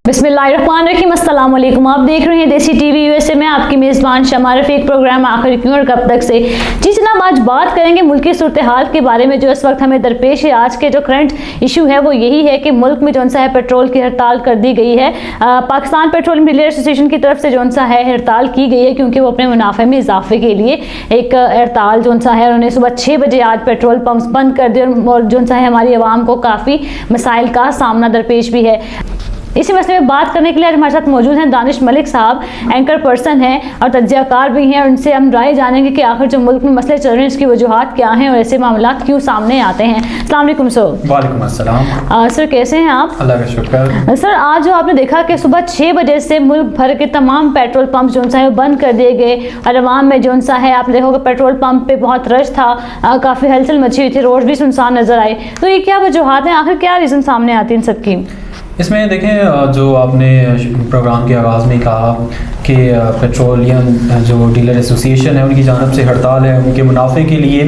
बिस्मिल्लाहिर्रहमानिर्रहीम, अस्सलाम वालेकुम। आप देख रहे हैं देसी टीवी यूएसए में आपकी मेज़बान शमा रफ़ीक। प्रोग्राम आखिर क्यों और कब तक से जी जनाब, आज बात करेंगे मुल्की सूरत हाल के बारे में जो इस वक्त हमें दरपेश है। आज के जो करंट इशू है वो यही है कि मुल्क में जौन सा है पेट्रोल की हड़ताल कर दी गई है। पाकिस्तान पेट्रोलियम डीलर एसोसिएशन की तरफ से जौन सा है हड़ताल की गई है क्योंकि वो अपने मुनाफे में इजाफे के लिए एक हड़ताल जौन सा है उन्होंने सुबह 6 बजे आज पेट्रोल पंप्स बंद कर दिए और जौन सा है हमारी आवाम को काफ़ी मसाइल का सामना दरपेश भी है। इसी मसले में बात करने के लिए आज हमारे साथ मौजूद हैं दानिश मलिक साहब, एंकर पर्सन हैं और तज्जियाकार भी हैं। उनसे हम राय जानेंगे कि आखिर जो मुल्क में मसले चल रहे हैं इसकी वजूहात क्या हैं और ऐसे मामला क्यों सामने आते हैं। अस्सलाम वालेकुम सर। वालेकुम अस्सलाम। सर कैसे हैं आप? अल्लाह का शुक्र। सर आज जो आपने देखा कि सुबह 6 बजे से मुल्क भर के तमाम पेट्रोल पंप जो सा है बंद कर दिए गए और अवाम में जो सा है आप देखोगे पेट्रोल पंप पे बहुत रश था, काफ़ी हलचल मची हुई थी, रोड भी सुनसान नजर आए। तो ये क्या वजूहात हैं, आखिर क्या रीज़न सामने आती है इन सबकी? इसमें देखें, जो आपने प्रोग्राम के आगाज़ में कहा कि पेट्रोलियम जो डीलर एसोसिएशन है उनकी जानब से हड़ताल है उनके मुनाफे के लिए,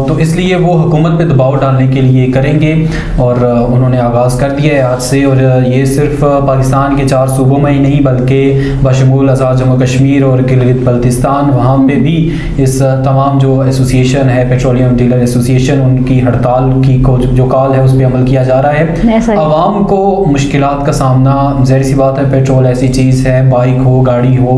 तो इसलिए वो हुकूमत पे दबाव डालने के लिए करेंगे और उन्होंने आगाज़ कर दिया है आज से। और ये सिर्फ पाकिस्तान के 4 सूबों में ही नहीं बल्कि बशमूल आज़ाद जम्मू कश्मीर और गिलगित बल्तिस्तान, वहाँ पे भी इस तमाम जो एसोसिएशन है पेट्रोलियम डीलर एसोसिएशन उनकी हड़ताल की जो कॉल है उस पर अमल किया जा रहा है। आवाम को मुश्किलात का सामना, ज़ाहिर सी बात है पेट्रोल ऐसी चीज़ है, बाइक हो गाड़ी हो,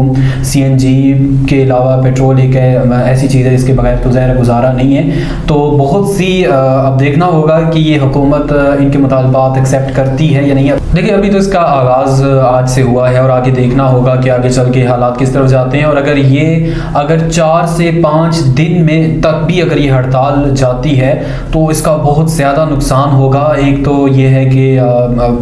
सीएनजी के अलावा पेट्रोल एक ऐसी चीज़ है जिसके बगैर तो ज़ाहिर गुजारा नहीं है। तो बहुत सी अब देखना होगा कि ये हुकूमत इनके मुतालबात एक्सेप्ट करती है या नहीं। देखिए अभी तो इसका आगाज़ आज से हुआ है और आगे देखना होगा कि आगे चल के हालात किस तरफ जाते हैं। और अगर 4 से 5 दिन में तक भी अगर ये हड़ताल जाती है तो इसका बहुत ज़्यादा नुकसान होगा। एक तो ये है कि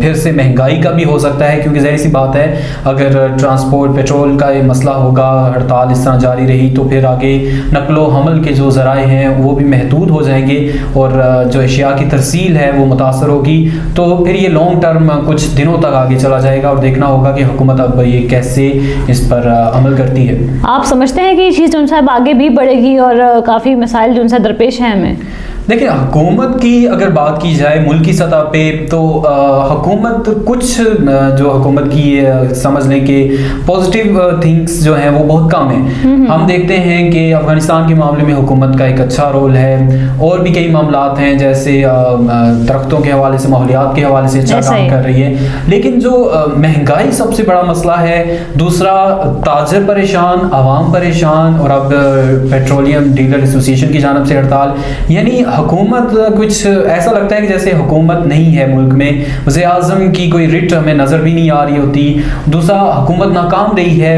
फिर से महंगाई का भी हो सकता है क्योंकि ज़ाहिर सी बात है अगर ट्रांसपोर्ट पेट्रोल का ये मसला होगा, हड़ताल इस तरह जारी रही तो फिर आगे नकलो हमल के जो ज़राए हैं वो भी महदूद हो जाएंगे और जो अशिया की तरसील है वो मुतासर होगी। तो फिर ये लॉन्ग टर्म कुछ दिनों तक आगे चला जाएगा और देखना होगा कि हुकूमत अब ये कैसे इस पर अमल करती है। आप समझते हैं कि ये चीज़ जो है आगे भी बढ़ेगी और काफ़ी मसाइल जो है दरपेश हैं हमें? देखिए हुकूमत की अगर बात की जाए मुल्की सतह पे तो हुकूमत कुछ जो हुकूमत की समझ लें कि पॉजिटिव थिंग्स जो हैं वो बहुत कम हैं। हम देखते हैं कि अफ़गानिस्तान के मामले में हुकूमत का एक अच्छा रोल है और भी कई मामलात हैं जैसे दरख्तों के हवाले से, माहौलियात के हवाले से अच्छा काम कर रही है। लेकिन जो महंगाई सबसे बड़ा मसला है, दूसरा ताजर परेशान, आवाम परेशान और अब पेट्रोलियम डीलर एसोसिएशन की जानब से हड़ताल, यानी हुकूमत कुछ ऐसा लगता है कि जैसे हुकूमत नहीं है मुल्क में। वज़ीर आज़म की कोई रिट हमें नज़र भी नहीं आ रही होती। दूसरा हुकूमत नाकाम रही है,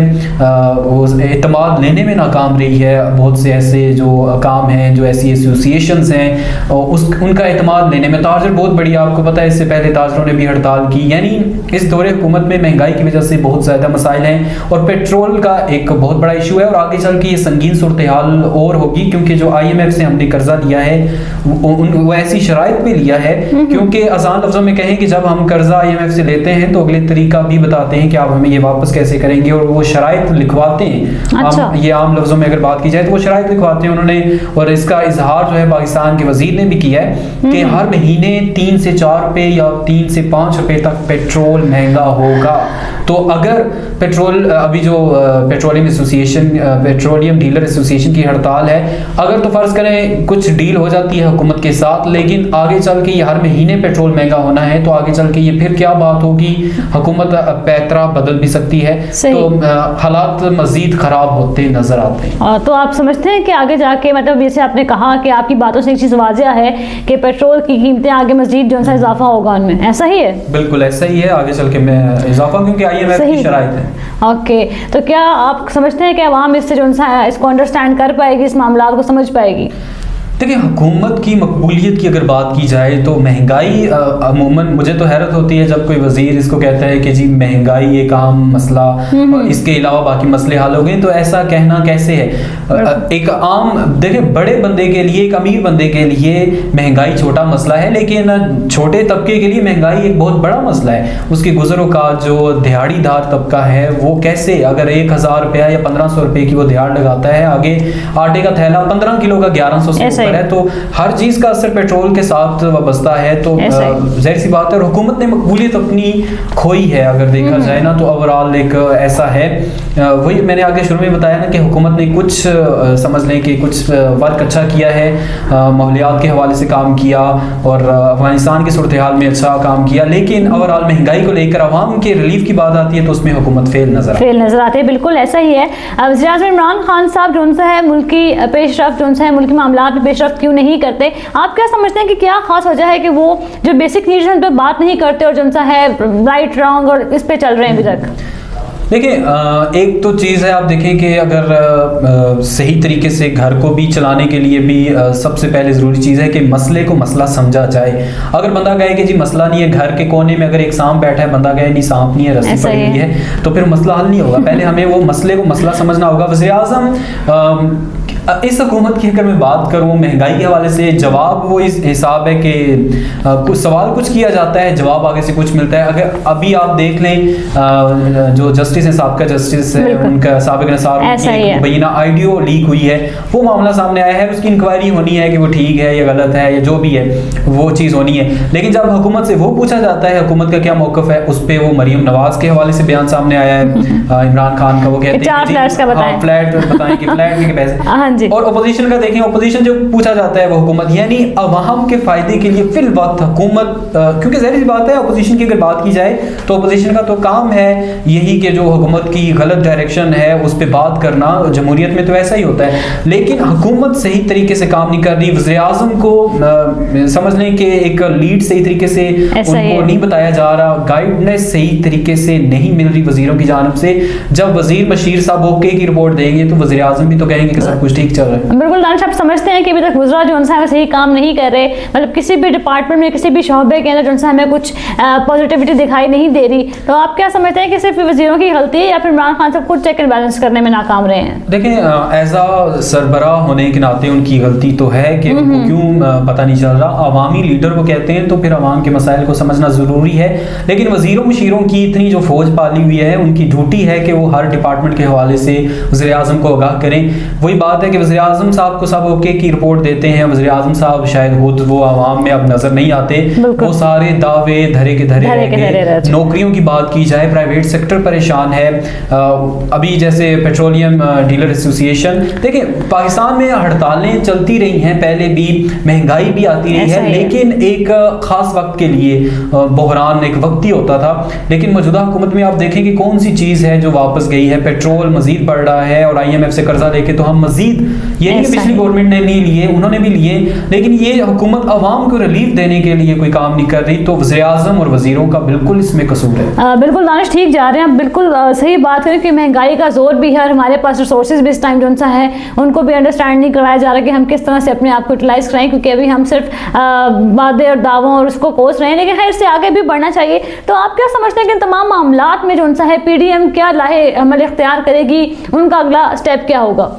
एतमाद लेने में नाकाम रही है। बहुत से ऐसे जो काम हैं, जो ऐसी एसोसिएशंस हैं उनका एतमाद लेने में, ताजर बहुत बड़ी, आपको पता है इससे पहले ताजरों ने भी हड़ताल की। यानी इस दौरे हुकूमत में महंगाई की वजह से बहुत ज़्यादा मसाइल हैं और पेट्रोल का एक बहुत बड़ा इशू है और आगे चल के ये संगीन सूरत हाल और होगी क्योंकि जो IMF से हमने कर्जा लिया है वो ऐसी शराइत पे लिया है क्योंकि आसान लफ्जों में कहें कि जब हम कर्जा IMF से लेते हैं तो अगले तरीका भी बताते हैं कि आप हमें ये वापस कैसे करेंगे और वो शराइत लिखवाते हैं। अच्छा। ये आम लफ्जों में अगर बात की जाए तो वो शराइत लिखवाते हैं उन्होंने। और इसका इजहार जो है पाकिस्तान के वजीर ने भी किया है कि हर महीने 3 से 4 रुपए या 3 से 5 रुपए तक पेट्रोल महंगा होगा। तो अगर पेट्रोल अभी जो petroleum association petroleum dealer association की हड़ताल है, अगर तो फर्ज करें कुछ डील हो जाती है हुकूमत के साथ, लेकिन आगे चल के ये हर महीने पेट्रोल महंगा होना है तो आगे चल के ये फिर क्या बात होगी, हुकूमत पैतरा बदल भी सकती है। तो हालात मजीद खराब होते नजर आते हैं। तो आप समझते हैं कि आगे जाके, मतलब जैसे आपने कहा कि आपकी बातों से एक चीज़ वाज़िह है कि पेट्रोल की कीमतें आगे मजीद जो है इजाफा होगा उनमें, ऐसा ही है? बिल्कुल ऐसा ही है, आगे चल के इजाफा क्योंकि IMF की शराइत है। ओके, तो क्या आप समझते हैं कि अवाम इससे जो है इसको अंडरस्टैंड कर पाएगी, इस मामला को समझ पाएगी? देखिए हुकूमत की मकबूलियत की अगर बात की जाए तो महंगाई अमूमन, मुझे तो हैरत होती है जब कोई वजीर इसको कहता है कि जी महंगाई एक आम मसला, इसके अलावा बाकी मसले हल हो गए, तो ऐसा कहना कैसे है? एक आम, देखिए बड़े बंदे के लिए, एक अमीर बंदे के लिए महंगाई छोटा मसला है, लेकिन छोटे तबके के लिए महंगाई एक बहुत बड़ा मसला है। उसकी गुजरों का जो दिहाड़ीदार तबका है वो कैसे, अगर 1000 रुपया या 1500 रुपये की वो दिहाड़ लगाता है, आगे आटे का थैला 15 किलो का 1100 से पर है, तो हर चीज़ का असर पेट्रोल के साथ वाबस्ता है। तो जाहिर सी बात है, और हुकूमत ने मकबूलियत अपनी खोई है अगर देखा जाए ना, तो ओवरऑल एक ऐसा है। वही मैंने आगे शुरू में बताया ना कि हुकूमत ने कुछ समझ लें कि कुछ वर्क अच्छा किया है, माहौलियात के हवाले से काम किया और अफगानिस्तान की सूरत हाल में अच्छा काम किया, लेकिन ओवरऑल महंगाई को लेकर आवाम के रिलीफ की बात आती है तो उसमें हुकूमत फेल नजर आती है। बिल्कुल ऐसा ही है। वज़ीर-ए-आज़म इमरान खान साहब जो सा है मुल्की पेशरफ्त जो सा है मुल्की मामलात में पेशरफ्त क्यों नहीं करते? आप क्या समझते हैं कि क्या खास वजह है कि वो जो बेसिक नीड्स हैं उन पर बात नहीं करते और जो सा है राइट रॉन्ग और इस पे चल रहे हैं अभी तक? देखिए, एक तो चीज़ है, आप देखें कि अगर सही तरीके से घर को भी चलाने के लिए भी सबसे पहले ज़रूरी चीज़ है कि मसले को मसला समझा जाए। अगर बंदा कहे कि जी मसला नहीं है, घर के कोने में अगर एक सांप बैठा है, बंदा कहे नहीं सांप नहीं है, रस्सी पड़ी हुई है, तो फिर मसला हल नहीं होगा। पहले हमें वो मसले को मसला समझना होगा। वज़ीर-ए-आज़म इस हुकूमत की अगर मैं बात करूँ महंगाई के हवाले से, जवाब वो इस हिसाब है कि कुछ सवाल कुछ किया जाता है, जवाब आगे से कुछ मिलता है। अगर अभी आप देख लें जो जस्टिस है, साबिक़ा जस्टिस है, उनका साबिक़ निसार मुबैना ऑडियो लीक हुई है, वो मामला सामने आया है, उसकी इंक्वायरी होनी है कि वो ठीक है या गलत है या जो भी है वो चीज़ होनी है। लेकिन जब हुकूमत से वो पूछा जाता है हुकूमत का क्या मौक़िफ़ है, उस पर वो मरीम नवाज़ के हवाले से बयान सामने आया है इमरान खान का। वो कहते हैं फ्लैट बताएं कि फ्लैट के पैसे। और अपोजिशन का देखें, अपोजिशन जो पूछा जाता है वो हुकूमत, यानी अवाम के फायदे के लिए फिल वक्त हुकूमत, क्योंकि ज़ाहिर सी बात है अपोजिशन की अगर बात की जाए तो अपोजिशन का तो काम है यही कि जो हुकूमत की गलत डायरेक्शन है उस पर बात करना। जमहूरियत में तो ऐसा ही होता है, लेकिन हुकूमत सही तरीके से काम नहीं कर रही। वज़ीर-ए-आज़म को समझ लें कि एक लीड सही तरीके से उनको नहीं बताया जा रहा, गाइडनेस सही तरीके से नहीं मिल रही वजीरों की जानिब से। जब वजीर बशीर साहब ओके की रिपोर्ट देंगे तो वज़ीर-ए-आज़म भी तो कहेंगे कि सब कुछ ठीक चल रहा है। बिल्कुल दानिश, आप समझते हैं कि अभी तक वज़रा जो है सही काम नहीं कर रहे, मतलब किसी भी डिपार्टमेंट में किसी भी शोबे के अंदर जो हमें कुछ पॉजिटिविटी दिखाई नहीं दे रही, तो आप क्या समझते हैं कि सिर्फ वजीरों की गलती है या फिर इमरान खान साहब खुद चेक एंड बैलेंस करने में नाकाम रहे हैं? देखें, एज आ सरबराह होने के नाते उनकी गलती तो है कि उनको क्यों पता नहीं चल रहा। अवामी लीडर को कहते हैं तो फिर अवाम के मसाइल को समझना ज़रूरी है, लेकिन वजीरों मशीरों की इतनी जो फौज पाली हुई है उनकी ड्यूटी है कि वो हर डिपार्टमेंट के हवाले से वज़ीर-ए-आज़म को आगाह करें। वही बात है कि वज़ीर-ए-आज़म साहब को सब ओके की रिपोर्ट देते हैं, वज़ीर-ए-आज़म साहब शायद खुद वो आवाम में अब नजर नहीं आते, वो सारे दावे धरे के धरे रह गए। नौकरियों की बात की जाए, प्राइवेट सेक्टर परेशान है। अभी जैसे पेट्रोलियम डीलर एसोसिएशन, देखिए पाकिस्तान में हड़तालें चलती रही हैं, पहले भी महंगाई भी आती रही है, लेकिन एक खास वक्त के लिए बहरान एक वक्त ही होता था। लेकिन मौजूदा हुकूमत में आप देखें कि कौन सी चीज़ है जो वापस गई है। पेट्रोल मजीद बढ़ रहा है और IMF से कर्जा लेके तो हम मजीद, ये नहीं पिछली गवर्नमेंट ने नहीं लिए, उन्होंने भी लिए, लेकिन ये हुकूमत अवाम को रिलीफ देने के लिए कोई काम नहीं कर रही। तो वज़ीर-ए-आज़म और वजीरों का बिल्कुल इसमें कसूर है। बिल्कुल दानिश, ठीक जा रहे हैं, बिल्कुल सही बात है कि महंगाई का जोर भी है और हमारे पास रिसोर्सेज भी इस टाइम जो सा है उनको भी अंडरस्टैंड नहीं कराया जा रहा कि हम किस तरह से अपने आप को यूटिलाइज कराएं, क्योंकि अभी हम सिर्फ वादे और दावों और उसको कोस रहे हैं, लेकिन खैर इससे आगे भी बढ़ना चाहिए। तो आप क्या समझते हैं कि इन तमाम मामलात में जो सा है PDM क्या लाहे अमल इख्तियार करेगी, उनका अगला स्टेप क्या होगा?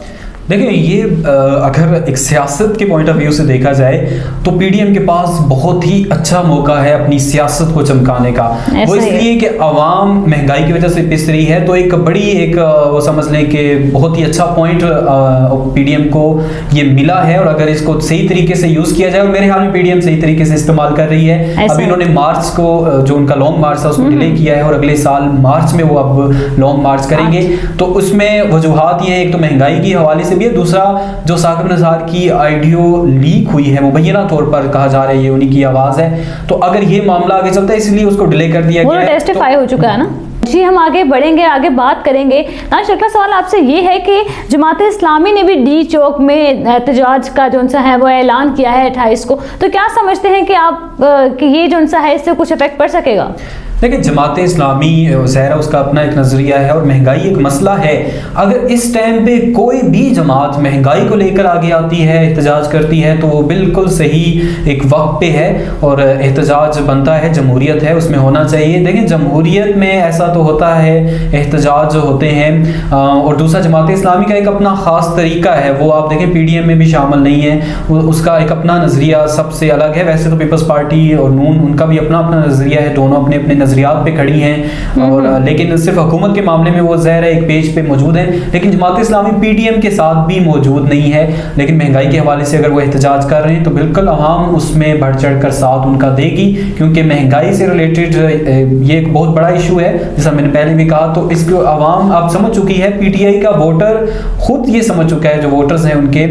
देखिए, ये अगर एक सियासत के पॉइंट ऑफ व्यू से देखा जाए तो PDM के पास बहुत ही अच्छा मौका है अपनी सियासत को चमकाने का। वो इसलिए कि अवाम महंगाई की वजह से पिस रही है, तो एक बड़ी एक वो समझ लें कि बहुत ही अच्छा पॉइंट PDM को ये मिला है। और अगर इसको सही तरीके से यूज़ किया जाए, और मेरे ख्याल में PDM सही तरीके से इस्तेमाल कर रही है। अभी उन्होंने मार्च को जो उनका लॉन्ग मार्च था उसको डिले किया है और अगले साल मार्च में वो अब लॉन्ग मार्च करेंगे। तो उसमें वजूहात ये है, एक तो महंगाई की हवाले से भी है, दूसरा जो साकिब निसार की ऑडियो लीक हुई है मुबैना तौर पर कहा जा रहा है ये उन्हीं की आवाज़ है। तो अगर ये मामला आगे चलता है इसलिए उसको डिले कर दिया गया है। टेस्टिफाई हो चुका है ना जी। हम आगे बढ़ेंगे, आगे बात करेंगे। अगला सवाल आपसे ये है कि जमात इस्लामी ने भी डी चौक में एहतजाज का जो सा है वो ऐलान किया है 28 को, तो क्या समझते हैं कि आप कि ये जो सा है इससे कुछ इफेक्ट पड़ सकेगा? देखिए, जमात इस्लामी ज़ाहिर उसका अपना एक नज़रिया है और महंगाई एक मसला है। अगर इस टाइम पे कोई भी जमात महंगाई को लेकर आगे आती है, एहतजाज करती है, तो वो बिल्कुल सही एक वक्त पे है और एहतजाज बनता है, जमहूरियत है, उसमें होना चाहिए। देखिए, जमहूरियत में ऐसा तो होता है, एहतजाज होते हैं। और दूसरा, जमात इस्लामी का एक अपना ख़ास तरीका है, वो आप देखें PDM में भी शामिल नहीं है, उसका एक अपना नज़रिया सबसे अलग है। वैसे तो पीपल्स पार्टी और नून उनका भी अपना अपना नज़रिया है, दोनों अपने अपने नज़रियात पे खड़ी हैं, और लेकिन सिर्फ हुकूमत के मामले में वो ज़ाहिर है एक पेज पे मौजूद हैं, लेकिन जमात इस्लामी PTM के साथ भी मौजूद नहीं है। लेकिन महंगाई के हवाले से अगर वो एहतजाज कर रहे हैं तो बिल्कुल अवाम उसमें बढ़ चढ़ कर साथ उनका देगी, क्योंकि महंगाई से रिलेटेड ये एक बहुत बड़ा इशू है, जैसा मैंने पहले भी कहा। तो इसको अवाम अब समझ चुकी है, PTI का वोटर खुद ये समझ चुका है, जो वोटर्स हैं उनके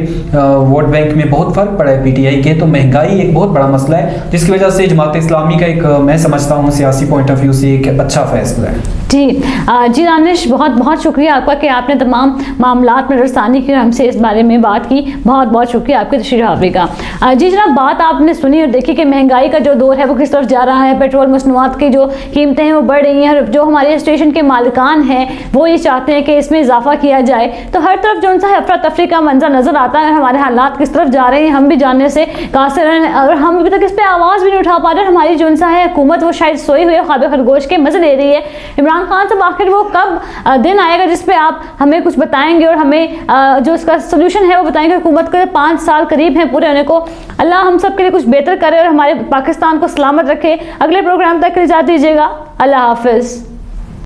वोट बैंक में बहुत फ़र्क पड़ा है PTI के। तो महंगाई एक बहुत बड़ा मसला है, जिसकी वजह से जमात इस्लामी का एक मैं समझता हूँ सियासी पॉइंट ऑफ व्यू से एक अच्छा फैसला है। जी दानिश, बहुत बहुत शुक्रिया आपका कि आपने तमाम मामलात में रसानी की, हमसे इस बारे में बात की। बहुत बहुत शुक्रिया आपके तशरीफ़ आफरी का। जी जनाब, बात आपने सुनी और देखी कि महंगाई का जो दौर है वो किस तरफ जा रहा है। पेट्रोल मसनूआत की जो कीमतें हैं वो बढ़ रही हैं, और जो हमारे स्टेशन के मालिकान हैं वो ये चाहते हैं कि इसमें इजाफा किया जाए। तो हर तरफ जो सा अफरा तफरी का मंजर नज़र आता है, हमारे हालात किस तरफ जा रहे हैं हम भी जानने से कासिर हैं, और हम अभी तक इस पर आवाज़ भी नहीं उठा पा रहे। हमारी जो सा है हुकूमत वो शायद सोई हुई है, ख्वाब खरगोश के मज़े ले रही है। इमरान खान साहब, आखिर वो कब दिन आएगा जिस पे आप हमें कुछ बताएंगे और हमें जो इसका सोल्यूशन है वो बताएंगे। हुकूमत के 5 साल करीब हैं पूरे होने को। अल्लाह हम सब के लिए कुछ बेहतर करे और हमारे पाकिस्तान को सलामत रखे। अगले प्रोग्राम तक इजाज़त दीजिएगा। अल्लाह हाफिज़।